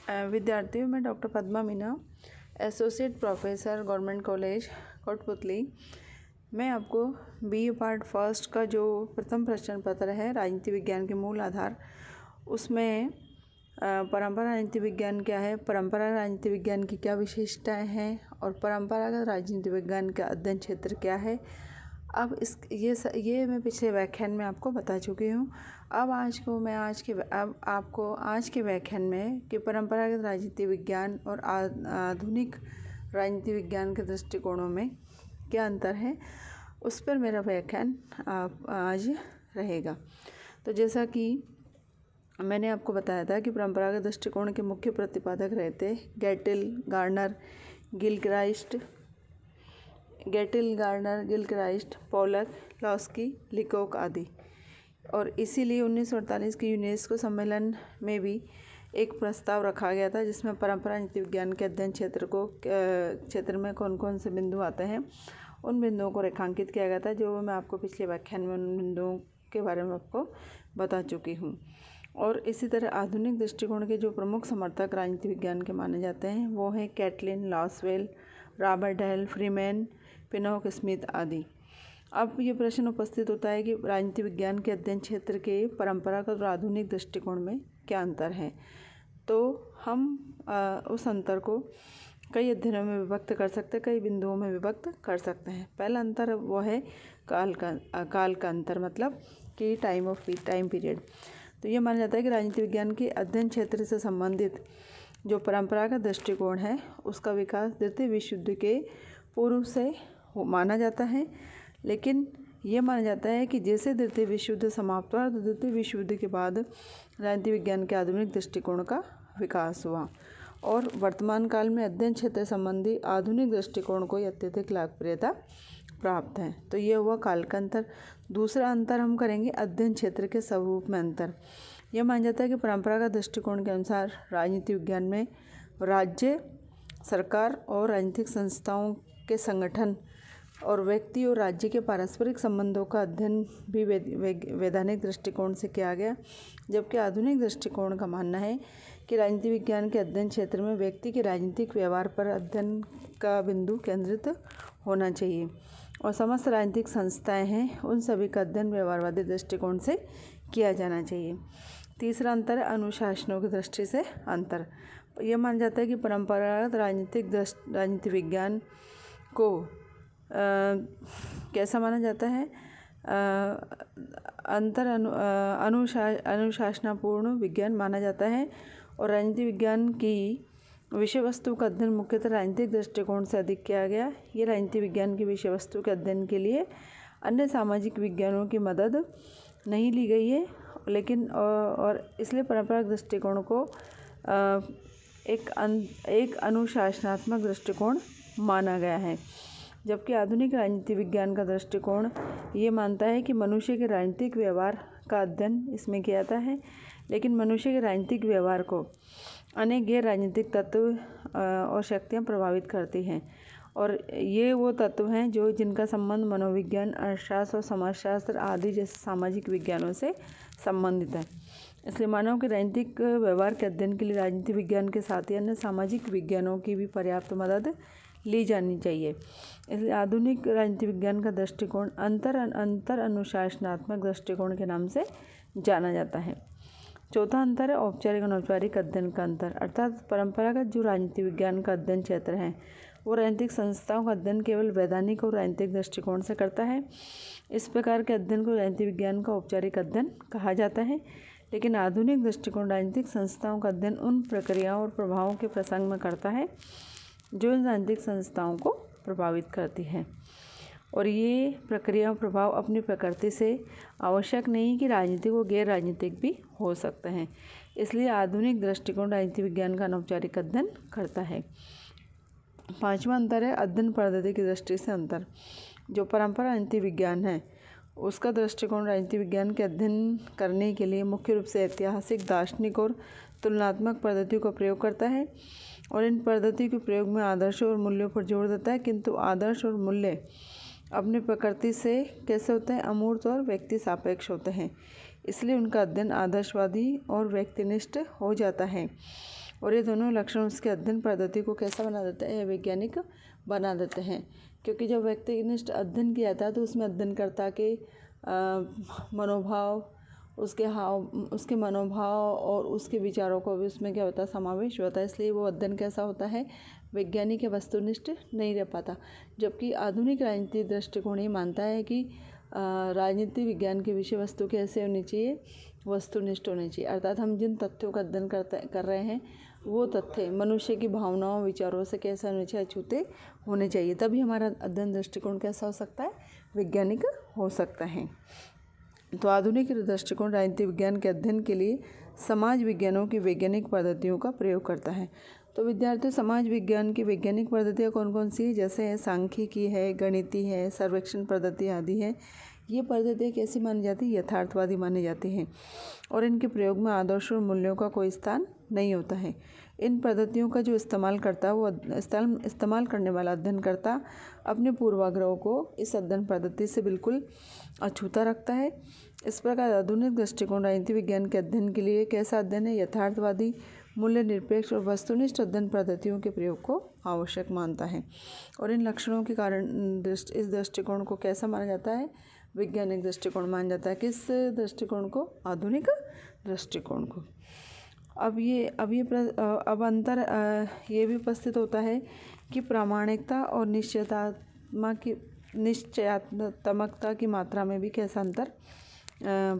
विद्यार्थियों, मैं doctor Padma Meena, associate professor government college Kotputli. मैं आपको बीए पार्ट फर्स्ट का जो प्रथम प्रश्न पत्र है राजनीति विज्ञान के मूल आधार, उसमें परंपरा राजनीति विज्ञान क्या है, परंपरा राजनीति विज्ञान की क्या विशेषताएं हैं और परंपरागत राजनीति विज्ञान का अध्ययन क्षेत्र क्या है। अब ये मैं पिछले व्याख्यान में आपको बता चुकी हूँ। अब आपको आज के व्याख्यान में कि परंपरागत राजनीति विज्ञान और आधुनिक राजनीति विज्ञान के दृष्टिकोणों में क्या अंतर है, उस पर मेरा व्याख्यान आज रहेगा। तो जैसा कि मैंने आपको बताया था कि परंपरागत दृष्टिकोण के मुख्य प्रतिपादक रहते गैटिल, गार्नर, गिलक्राइस्ट, पोलक, लॉस्की, लिकोक आदि। और इसीलिए 1948 के यूनेस्को सम्मेलन में भी एक प्रस्ताव रखा गया था जिसमें परंपरा राजनीति विज्ञान के अध्ययन क्षेत्र में कौन कौन से बिंदु आते हैं, उन बिंदुओं को रेखांकित किया गया था, जो मैं आपको पिछले व्याख्यान में उन बिंदुओं के बारे में आपको बता चुकी हूँ। और इसी तरह आधुनिक दृष्टिकोण के जो प्रमुख समर्थक राजनीति विज्ञान के माने जाते हैं वो हैं Catlin, Lasswell, Robert Hale, Freeman, Pinnock Smith आदि। अब ये प्रश्न उपस्थित होता है कि राजनीति विज्ञान के अध्ययन क्षेत्र के परंपरागत और आधुनिक दृष्टिकोण में क्या अंतर है। तो हम उस अंतर को कई अध्ययनों में विभक्त कर सकते हैं, कई बिंदुओं में विभक्त कर सकते हैं। पहला अंतर वो है काल का अंतर, मतलब कि टाइम पीरियड। तो ये माना जाता है कि राजनीति विज्ञान के अध्ययन क्षेत्र से संबंधित जो परंपरागत दृष्टिकोण है उसका विकास द्वितीय विश्व युद्ध के पूर्व से माना जाता है, लेकिन ये माना जाता है कि जैसे द्वितीय विश्व युद्ध समाप्त हुआ तो द्वितीय विश्व युद्ध के बाद राजनीति विज्ञान के आधुनिक दृष्टिकोण का विकास हुआ और वर्तमान काल में अध्ययन क्षेत्र संबंधी आधुनिक दृष्टिकोण को अत्यधिक लोकप्रियता प्राप्त है। तो ये हुआ काल का अंतर। दूसरा अंतर हम करेंगे अध्ययन क्षेत्र के स्वरूप में अंतर। यह माना जाता है कि परंपरागत दृष्टिकोण के अनुसार राजनीति विज्ञान में राज्य, सरकार और राजनीतिक संस्थाओं के संगठन और व्यक्ति और राज्य के पारस्परिक संबंधों का अध्ययन भी वैधानिक दृष्टिकोण से किया गया, जबकि आधुनिक दृष्टिकोण का मानना है कि राजनीति विज्ञान के अध्ययन क्षेत्र में व्यक्ति के राजनीतिक व्यवहार पर अध्ययन का बिंदु केंद्रित होना चाहिए और समस्त राजनीतिक संस्थाएं हैं उन सभी का अध्ययन व्यवहारवादी दृष्टिकोण से किया जाना चाहिए। तीसरा अंतर है अनुशासनों की दृष्टि से अंतर। यह माना जाता है कि परंपरागत राजनीति विज्ञान को कैसा माना जाता है, अनुशासनापूर्ण विज्ञान माना जाता है और राजनीति विज्ञान की विषय वस्तु का अध्ययन मुख्यतः राजनीतिक दृष्टिकोण से अधिक किया गया। ये राजनीति विज्ञान की विषय वस्तु के अध्ययन के लिए अन्य सामाजिक विज्ञानों की मदद नहीं ली गई है, लेकिन और इसलिए परंपरागत दृष्टिकोण को एक अनुशासनात्मक दृष्टिकोण माना गया है, जबकि आधुनिक राजनीति विज्ञान का दृष्टिकोण ये मानता है कि मनुष्य के राजनीतिक व्यवहार का अध्ययन इसमें किया जाता है, लेकिन मनुष्य के राजनीतिक व्यवहार को अनेक गैर राजनीतिक तत्व और शक्तियाँ प्रभावित करती हैं और ये वो तत्व हैं जिनका संबंध मनोविज्ञान, अर्थशास्त्र और समाजशास्त्र आदि जैसे सामाजिक विज्ञानों से संबंधित है। इसलिए मानव के राजनीतिक व्यवहार के अध्ययन के लिए राजनीति विज्ञान के साथ ही अन्य सामाजिक विज्ञानों की भी पर्याप्त मदद ली जानी चाहिए। इसलिए आधुनिक राजनीति विज्ञान का दृष्टिकोण अंतर अनुशासनात्मक दृष्टिकोण के नाम से जाना जाता है। चौथा अंतर है औपचारिक अनौपचारिक अध्ययन का अंतर, अर्थात परंपरागत जो राजनीति विज्ञान का अध्ययन क्षेत्र है वो राजनीतिक संस्थाओं का अध्ययन केवल वैधानिक और राजनीतिक दृष्टिकोण से करता है। इस प्रकार के अध्ययन को राजनीति विज्ञान का औपचारिक अध्ययन कहा जाता है, लेकिन आधुनिक दृष्टिकोण राजनीतिक संस्थाओं का अध्ययन उन प्रक्रियाओं और प्रभावों के प्रसंग में करता है जो इन राजनीतिक संस्थाओं को प्रभावित करती है, और ये प्रक्रिया और प्रभाव अपनी प्रकृति से आवश्यक नहीं कि राजनीतिक व गैर राजनीतिक भी हो सकते हैं। इसलिए आधुनिक दृष्टिकोण राजनीति विज्ञान का अनौपचारिक अध्ययन करता है। पांचवा अंतर है अध्ययन पद्धति की दृष्टि से अंतर। जो परंपरा राजनीति विज्ञान है उसका दृष्टिकोण राजनीति विज्ञान के अध्ययन करने के लिए मुख्य रूप से ऐतिहासिक, दार्शनिक और तुलनात्मक पद्धतियों का प्रयोग करता है और इन पद्धति के प्रयोग में आदर्शों और मूल्यों पर जोर देता है, किंतु आदर्श और मूल्य अपनी प्रकृति से कैसे होते हैं, अमूर्त और व्यक्ति सापेक्ष होते हैं। इसलिए उनका अध्ययन आदर्शवादी और व्यक्तिनिष्ठ हो जाता है और ये दोनों लक्षण उसके अध्ययन पद्धति को कैसा बना देते हैं, वैज्ञानिक बना देते हैं। क्योंकि जब व्यक्तिनिष्ठ अध्ययन किया जाता है तो उसमें अध्ययनकर्ता के मनोभाव, उसके मनोभाव और उसके विचारों को भी उसमें क्या होता है, समावेश होता है। इसलिए वो अध्ययन कैसा होता है, वैज्ञानिक या वस्तुनिष्ठ नहीं रह पाता। जबकि आधुनिक राजनीति दृष्टिकोण ये मानता है कि राजनीति विज्ञान की विषय वस्तु कैसे होनी चाहिए, वस्तुनिष्ठ होनी चाहिए। अर्थात हम जिन तथ्यों का अध्ययन कर रहे हैं वो तथ्य मनुष्य की भावनाओं, विचारों से कैसे होने चाहिए, अछूते होने चाहिए। तभी हमारा अध्ययन दृष्टिकोण कैसा हो सकता है, वैज्ञानिक हो सकता है। तो आधुनिक दृष्टिकोण राजनीति विज्ञान के अध्ययन के लिए समाज विज्ञानों की वैज्ञानिक पद्धतियों का प्रयोग करता है। तो विद्यार्थियों, समाज विज्ञान की वैज्ञानिक पद्धतियाँ कौन कौन सी है, जैसे है सांख्यिकी है, गणिती है, सर्वेक्षण पद्धति आदि है। ये पद्धतियाँ कैसी मानी जाती है, यथार्थवादी मानी जाती हैं और इनके प्रयोग में आदर्श और मूल्यों का कोई स्थान नहीं होता है। इन पद्धतियों का जो इस्तेमाल करता है वो इस्तेमाल करने वाला अध्ययनकर्ता अपने पूर्वाग्रहों को इस अध्ययन पद्धति से बिल्कुल अछूता रखता है। इस प्रकार आधुनिक दृष्टिकोण राजनीति विज्ञान के अध्ययन के लिए कैसा अध्ययन है, यथार्थवादी, मूल्य निरपेक्ष और वस्तुनिष्ठ अध्ययन पद्धतियों के प्रयोग को आवश्यक मानता है। और इन लक्षणों के कारण इस दृष्टिकोण को कैसा माना जाता है, वैज्ञानिक दृष्टिकोण माना जाता है। किस दृष्टिकोण को, आधुनिक दृष्टिकोण को। अब अंतर ये भी उपस्थित होता है कि प्रामाणिकता और निश्चयात्मकता की मात्रा में भी कैसा अंतर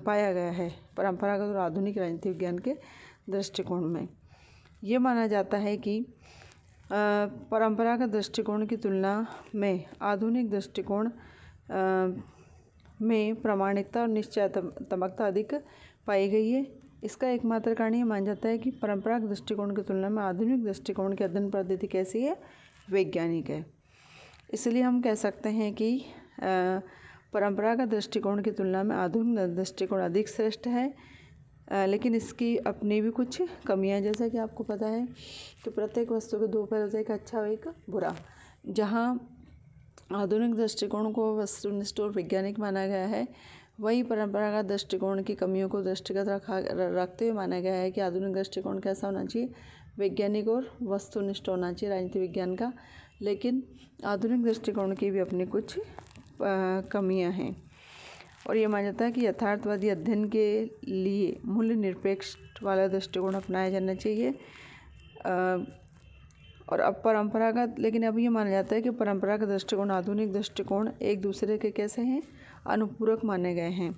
पाया गया है परंपरागत और आधुनिक राजनीति विज्ञान के दृष्टिकोण में। ये माना जाता है कि परंपरागत दृष्टिकोण की तुलना में आधुनिक दृष्टिकोण में प्रामाणिकता और निश्चयात्मकता अधिक पाई गई है। इसका एकमात्र कारण ये माना जाता है कि परंपरागत दृष्टिकोण की तुलना में आधुनिक दृष्टिकोण की अध्ययन पद्धति कैसी है, वैज्ञानिक है। इसलिए हम कह सकते हैं कि परंपरागत दृष्टिकोण की तुलना में आधुनिक दृष्टिकोण अधिक श्रेष्ठ है, लेकिन इसकी अपनी भी कुछ कमियां, जैसा कि आपको पता है कि प्रत्येक वस्तु के दो पहलू होते हैं, एक अच्छा और एक बुरा। जहाँ आधुनिक दृष्टिकोण को वस्तुनिष्ठ और वैज्ञानिक माना गया है, वही परंपरागत दृष्टिकोण की कमियों को दृष्टिगत रखते हुए माना गया है कि आधुनिक दृष्टिकोण कैसा होना चाहिए, वैज्ञानिक और वस्तुनिष्ठ होना चाहिए राजनीति विज्ञान का। लेकिन आधुनिक दृष्टिकोण की भी अपनी कुछ कमियां हैं और ये माना जाता है कि यथार्थवादी अध्ययन के लिए मूल्य निरपेक्ष वाला दृष्टिकोण अपनाया जाना चाहिए। और लेकिन अब ये माना जाता है कि परंपरागत दृष्टिकोण, आधुनिक दृष्टिकोण एक दूसरे के कैसे हैं, अनुपूरक माने गए हैं।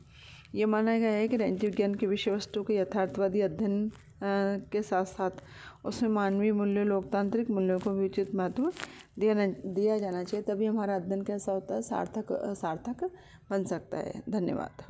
ये माना गया है कि राजनीति विज्ञान की विषय वस्तु के यथार्थवादी अध्ययन के साथ साथ उसमें मानवीय मूल्यों, लोकतांत्रिक मूल्यों को भी उचित महत्व दिया जाना चाहिए। तभी हमारा अध्ययन कैसा होता है, सार्थक बन सकता है। धन्यवाद।